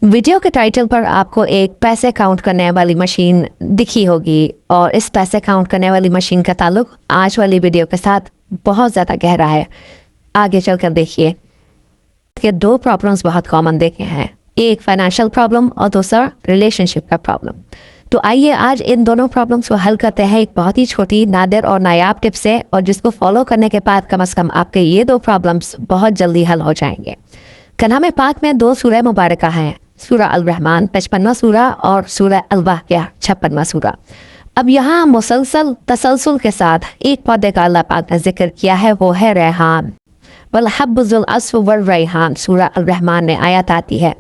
Video के title पर आपको एक पैसे काउंट करने वाली मशीन दिखी होगी और इस पैसे काउंट करने वाली मशीन का ताल्लुक आज वाली वीडियो के साथ बहुत ज़्यादा गहरा है। आगे चलकर देखिए कि दो प्रॉब्लम्स बहुत कॉमन देखे हैं, एक फाइनेंशियल प्रॉब्लम और दूसरा रिलेशनशिप का प्रॉब्लम। तो आइए आज इन दोनों प्रॉब्लम्स को हल करते हैं एक बहुत ही छोटी, नादिर और नायाब टिप से, और जिसको फॉलो करने के बाद कम से कम आपके ये दो प्रॉब्लम्स बहुत जल्दी हल हो जाएंगे। कलाम पाक में दो सूरह मुबारका हैं, सूरह अल रहमान 55वां सूरा और सूरह अल वाक़िया 56वां सूरा। अब यहाँ मुसलसल तसलसल के साथ एक पौधे का अल्लाह पाक ने जिक्र किया है, वो है रेहान। वल हब्बुल अस्फ़ वर रेहान सूरह अल रहमान में आयत आती है,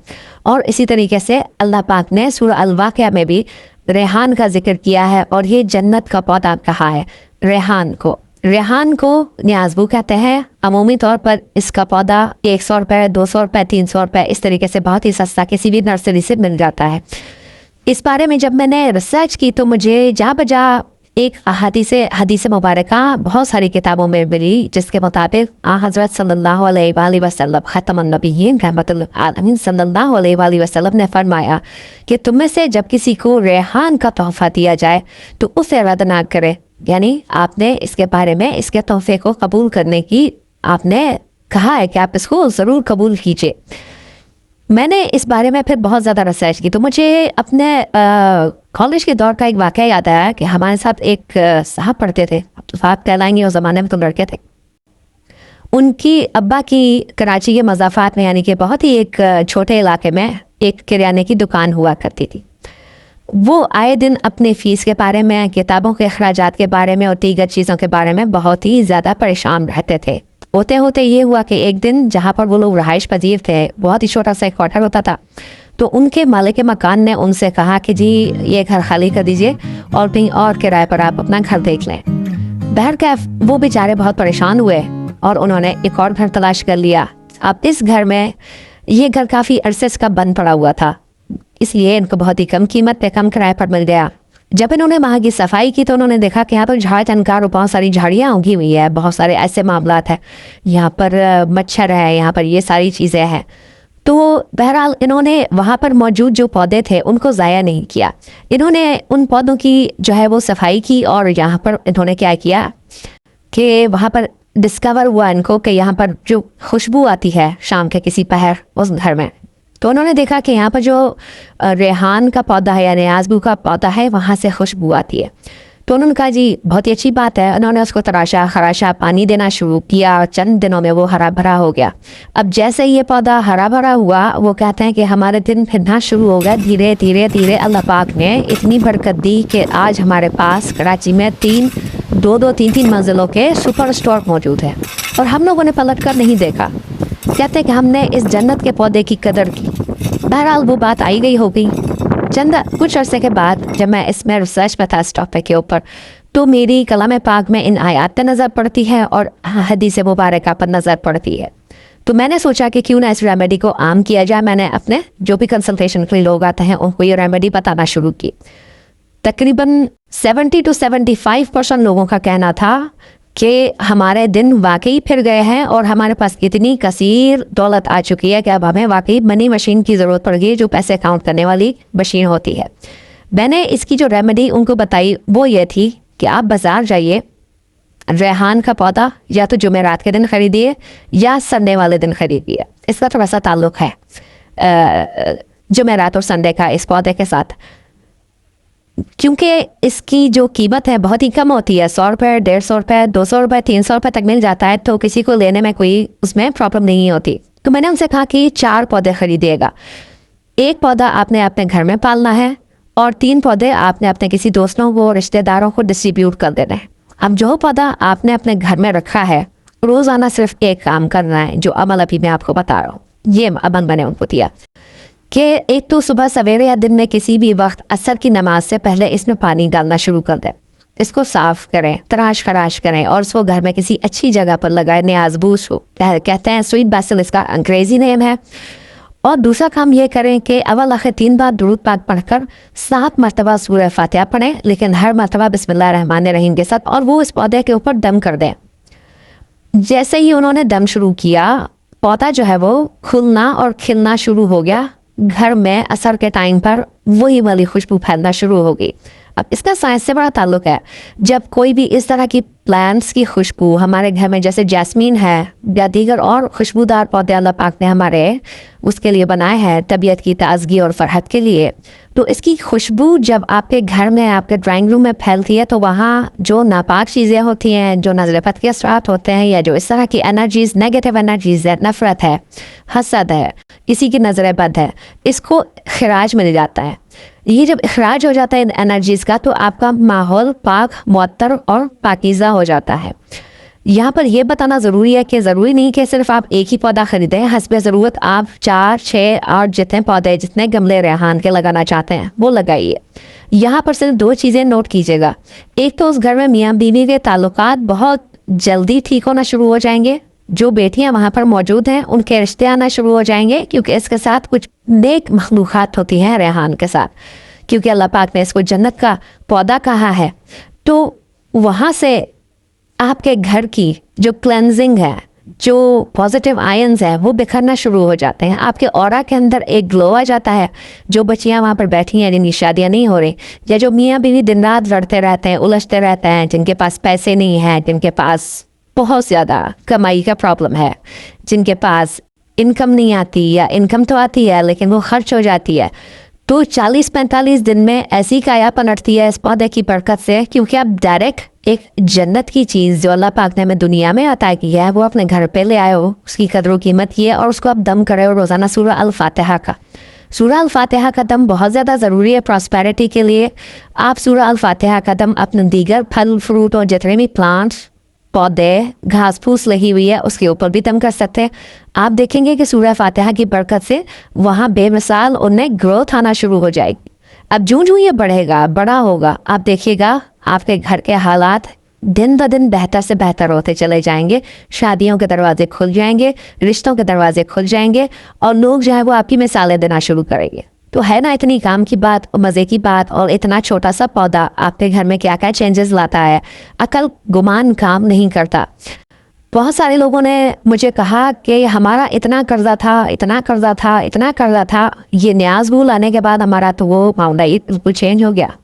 और इसी तरीके से अल्लाह पाक ने सूरह अल वाक़िया में भी रेहान का जिक्र किया है, और ये जन्नत का पौधा कहा है रेहान को। रेहान को न्याज़बू कहते हैं। अमूमी तौर पर इसका पौधा 100 रुपये, 200 रुपये, 300 रुपये इस तरीके से बहुत ही सस्ता किसी भी नर्सरी से मिल जाता है। इस बारे में जब मैंने रिसर्च की तो मुझे जा बजा एक हदीस मुबारका बहुत सारी किताबों में मिली, जिसके मुताबिक हज़रत सल्लल्लाहु अलैहि वसल्लम ख़ातमुन नबिय्यीन रहमतुल आलमीन सल्लल्लाहु अलैहि वसल्लम ने फरमाया कि तुम में से जब किसी को रेहान का तोहफ़ा दिया जाए तो उसे रद्द ना करे, यानी आपने इसके बारे में इसके तोहफे को कबूल करने की आपने कहा है कि आप इसको ज़रूर कबूल कीजिए। मैंने इस बारे में फिर बहुत ज़्यादा रिसर्च की तो मुझे अपने कॉलेज के दौर का एक वाक़या याद आया कि हमारे साथ एक साहब पढ़ते थे, साहब कहलाएंगे, उस ज़माने में तो लड़के थे। उनकी अब्बा की कराची के मज़ाफ़ात में, यानी कि बहुत ही एक छोटे इलाके में एक किराने की दुकान हुआ करती थी। वो आए दिन अपने फ़ीस के बारे में, किताबों के अखराजात के बारे में और दीगर चीज़ों के बारे में बहुत ही ज़्यादा परेशान रहते थे। होते होते ये हुआ कि एक दिन जहाँ पर वो लोग रहाइश पजीर थे, बहुत ही छोटा सा एक क्वार्टर होता था, तो उनके मालिक मकान ने उनसे कहा कि जी ये घर खाली कर दीजिए और कहीं और किराए पर आप अपना घर देख लें। बहरकैफ वो बेचारे बहुत परेशान हुए और उन्होंने एक और घर तलाश कर लिया। अब इस घर में, ये घर काफ़ी अरसे का बंद पड़ा हुआ था, इसलिए इनको बहुत ही कम कीमत पे कम किराए पर मिल गया। जब इन्होंने वहाँ की सफाई की तो उन्होंने देखा कि यहाँ पर झाड़ झनकार और बहुत सारी झाड़ियाँ उगी हुई है, बहुत सारे ऐसे मामलात हैं, यहाँ पर मच्छर है, यहाँ पर ये सारी चीज़ें हैं। तो बहरहाल इन्होंने वहाँ पर मौजूद जो पौधे थे उनको ज़ाया नहीं किया, इन्होंने उन पौधों की जो है वो सफाई की, और यहाँ पर इन्होंने क्या किया कि वहाँ पर डिस्कवर हुआ इनको कि यहाँ पर जो खुशबू आती है शाम के किसी पहर उस घर में, तो उन्होंने देखा कि यहाँ पर जो रेहान का पौधा है या न्याज़बू का पौधा है वहाँ से खुशबू आती है। तो उन्होंने कहा जी बहुत ही अच्छी बात है। उन्होंने उसको तराशा खराशा, पानी देना शुरू किया, चंद दिनों में वो हरा भरा हो गया। अब जैसे ये पौधा हरा भरा हुआ, वो कहते हैं कि हमारे दिन फिरना शुरू हो गया। धीरे धीरे धीरे अल्लाह पाक ने इतनी बरकत दी कि आज हमारे पास कराची में 3 मंजिलों के सुपर स्टोर मौजूद है, और हम लोगों ने पलट कर नहीं देखा। कहते हैं कि हमने इस जन्नत के पौधे की कदर की। बहरहाल वो बात आई गई हो गई। कुछ अरसे के बाद जब मैं इसमें रिसर्च में था इस टॉपिक के ऊपर, तो मेरी कलाम पाक में इन आयात पर नज़र पड़ती है और हदीस मुबारका पर नज़र पड़ती है। तो मैंने सोचा कि क्यों ना इस रेमेडी को आम किया जाए। मैंने अपने जो भी कंसल्टेशन के लिए लोग आते हैं उनको ये रेमेडी बताना शुरू की। तकरीबन 70 to 75% लोगों का कहना था कि हमारे दिन वाकई फिर गए हैं और हमारे पास इतनी कसीर दौलत आ चुकी है कि अब हमें वाकई मनी मशीन की ज़रूरत पड़ गई, जो पैसे काउंट करने वाली मशीन होती है। मैंने इसकी जो रेमेडी उनको बताई वो ये थी कि आप बाज़ार जाइए, रेहान का पौधा या तो जुमेरात के दिन ख़रीदिए या संडे वाले दिन ख़रीदिए। इसका थोड़ा सा ताल्लुक़ है जुमेरात और संडे का इस पौधे के साथ, क्योंकि इसकी जो कीमत है बहुत ही कम होती है। 100 रुपये, 150 रुपये, 200 रुपये, 300 रुपये तक मिल जाता है, तो किसी को लेने में कोई उसमें प्रॉब्लम नहीं होती। तो मैंने उनसे कहा कि 4 पौधे खरीदिएगा। एक पौधा आपने अपने घर में पालना है और 3 पौधे आपने अपने किसी दोस्तों को, रिश्तेदारों को डिस्ट्रीब्यूट कर देना है। अब जो पौधा आपने अपने घर में रखा है, रोज़ाना सिर्फ एक काम करना है, जो अमल अभी मैं आपको बता रहा हूँ। ये अमल मैंने उनको दिया कि एक तो सुबह सवेरे या दिन में किसी भी वक्त असर की नमाज से पहले इसमें पानी डालना शुरू कर दें। इसको साफ़ करें, तराश खराश करें और उसको घर में किसी अच्छी जगह पर लगाएं। न्याज़बूस हो कहते हैं, स्वीट बैसिल इसका अंग्रेज़ी नेम है। और दूसरा काम ये करें कि अव्वल आखिर 3 बार दुरूद पाक पढ़कर 7 मरतबा सूरह फातिहा पढ़ें, लेकिन हर मरतबा बिस्मिल्लाह रहमान रहीम के साथ, और वो इस पौधे के ऊपर दम कर दें। जैसे ही उन्होंने दम शुरू किया, पौधा जो है वो खुलना और खिलना शुरू हो गया घर में असर के टाइम पर वही वाली खुशबू फैलना शुरू होगी। अब इसका साइंस से बड़ा ताल्लुक है। जब कोई भी इस तरह की प्लांट्स की खुशबू हमारे घर में, जैसे जैस्मीन है या दीगर और खुशबूदार पौधे अल्लाह पाक ने हमारे उसके लिए बनाए हैं, तबीयत की ताजगी और फरहत के लिए, तो इसकी खुशबू जब आपके घर में, आपके ड्राइंग रूम में फैलती है, तो वहाँ जो नापाक चीज़ें होती हैं, जो नज़रबद के असरात होते हैं, या जो इस तरह की एनर्जीज, नेगेटिव एनर्जीज है, नफ़रत है, हसद है, किसी की नज़र बद है, इसको खराज मिल जाता है। ये जब अखराज हो जाता है इन एनर्जीज़ का, तो आपका माहौल पाक, मुअत्तर और पाकीज़ा हो जाता है। यहाँ पर यह बताना ज़रूरी है कि ज़रूरी नहीं कि सिर्फ आप एक ही पौधा ख़रीदें। हस्बे ज़रूरत आप 4, 6, 8 जितने पौधे, जितने गमले रेहान के लगाना चाहते हैं वो लगाइए। यहाँ पर सिर्फ 2 चीज़ें नोट कीजिएगा। एक तो उस घर में मियाँ बीवी के ताल्लुकात बहुत जल्दी ठीक होना शुरू हो जाएंगे। जो बेटियां वहाँ पर मौजूद हैं उनके रिश्ते आना शुरू हो जाएंगे, क्योंकि इसके साथ कुछ नेक मखलूक़ात होती हैं रेहान के साथ, क्योंकि अल्लाह पाक ने इसको जन्नत का पौधा कहा है। तो वहाँ से आपके घर की जो क्लेंजिंग है, जो पॉजिटिव आयन्स है, वो बिखरना शुरू हो जाते हैं। आपके ऑरा के अंदर एक ग्लो आ जाता है। जो बच्चियाँ वहाँ पर बैठी हैं जिनकी शादियाँ नहीं हो रही, या जो मियाँ बीवी दिन रात लड़ते रहते हैं, उलझते रहते हैं, जिनके पास पैसे नहीं हैं, जिनके पास बहुत ज़्यादा कमाई का प्रॉब्लम है, जिनके पास इनकम नहीं आती, या इनकम तो आती है लेकिन वो खर्च हो जाती है, तो 40-45 दिन में ऐसी काया पलटती है इस पौधे की बरकत से, क्योंकि आप डायरेक्ट एक जन्नत की चीज़ जो अल्लाह पाक ने हमें दुनिया में अता की है वो अपने घर पे ले आए हो। उसकी कदर कीमत ये, और उसको आप दम करे हो रोज़ाना सूरह अल-फातिहा का। सूरह अल-फातिहा का दम बहुत ज़्यादा ज़रूरी है प्रॉस्पेरिटी के लिए। आप सूरह अल-फातिहा का दम अपने दीगर फल फ्रूट और जितने भी प्लांट्स, पौधे, घास फूस लगी हुई है उसके ऊपर भी दम कर सकते हैं। आप देखेंगे कि सूरह फातिहा की बरकत से वहाँ बेमिसाल उन्हें ग्रोथ आना शुरू हो जाएगी। अब जूं ये बढ़ेगा, बड़ा होगा, आप देखिएगा आपके घर के हालात दिन ब दिन बेहतर से बेहतर होते चले जाएंगे। शादियों के दरवाजे खुल जाएंगे, रिश्तों के दरवाजे खुल जाएंगे, और लोग जो है वो आपकी मिसालें देना शुरू करेंगे। तो है ना इतनी काम की बात और मज़े की बात, और इतना छोटा सा पौधा आपके घर में क्या क्या चेंजेस लाता है। अकल गुमान काम नहीं करता। बहुत सारे लोगों ने मुझे कहा कि हमारा इतना कर्जा था, इतना कर्जा था, इतना कर्जा था, ये न्याज भूल आने के बाद हमारा तो वो मामला बिल्कुल चेंज हो गया।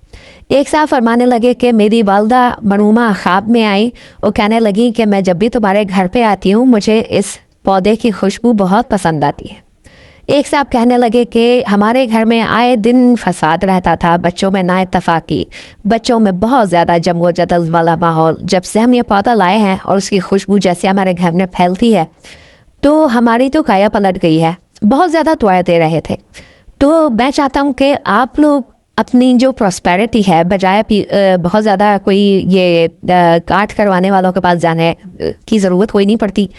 एक साहब फरमाने लगे कि मेरी वालदा मरहूमा ख्वाब में आई और कहने लगी कि मैं जब भी तुम्हारे घर पे आती हूँ मुझे इस पौधे की खुशबू बहुत पसंद आती है। एक साहब कहने लगे कि हमारे घर में आए दिन फसाद रहता था, बच्चों में नाइत्तफाकी, बच्चों में बहुत ज़्यादा जम व जदल वाला माहौल। जब से हम ये पौधा लाए हैं और उसकी खुशबू जैसे हमारे घर में फैलती है तो हमारी तो काया पलट गई है। बहुत ज़्यादा दुआएं दे रहे थे। तो मैं चाहता हूँ कि आप लोग अपनी जो प्रॉस्पेरिटी है, बजाय बहुत ज़्यादा कोई ये काट करवाने वालों के पास जाने की ज़रूरत कोई नहीं पड़ती।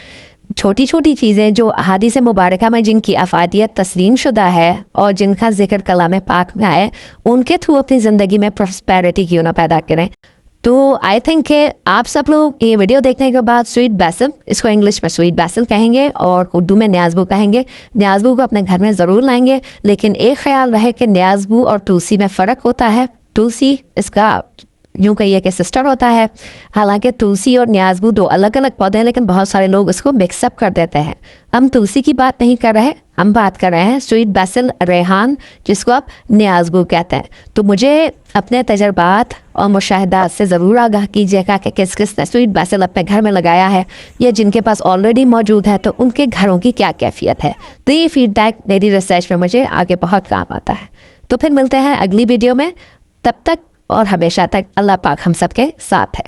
छोटी छोटी चीज़ें जो अहादीस मुबारका में जिनकी अफादियत तस्लीम शुदा है और जिनका जिक्र कलाम पाक में आए, उनके थ्रू अपनी ज़िंदगी में प्रॉस्पेरिटी क्यों ना पैदा करें। तो आई थिंक कि आप सब लोग ये वीडियो देखने के बाद स्वीट बैसिल, इसको इंग्लिश में स्वीट बैसिल कहेंगे और उर्दू में न्याज़बू कहेंगे, न्याज़बू को अपने घर में ज़रूर लाएंगे। लेकिन एक ख्याल रहे कि न्याज़बू और तुलसी में फ़र्क होता है। तुलसी इसका यूँ कहिए कि सिस्टर होता है। हालांकि तुलसी और न्याज़बू 2 अलग अलग पौधे हैं, लेकिन बहुत सारे लोग इसको मिक्सअप कर देते हैं। हम तुलसी की बात नहीं कर रहे, हम बात कर रहे हैं स्वीट बैसिल रेहान, जिसको आप न्याज़बू कहते हैं। तो मुझे अपने तजर्बात और मुशाहिदात से ज़रूर आगाह कीजिएगा कि किस किस ने स्वीट बैसिल अपने घर में लगाया है, या जिनके पास ऑलरेडी मौजूद है तो उनके घरों की क्या कैफियत है। तो ये फीडबैक मेरी रिसर्च में मुझे आगे बहुत काम आता है। तो फिर मिलते हैं अगली वीडियो में। तब तक और हमेशा तक अल्लाह पाक हम सब के साथ है।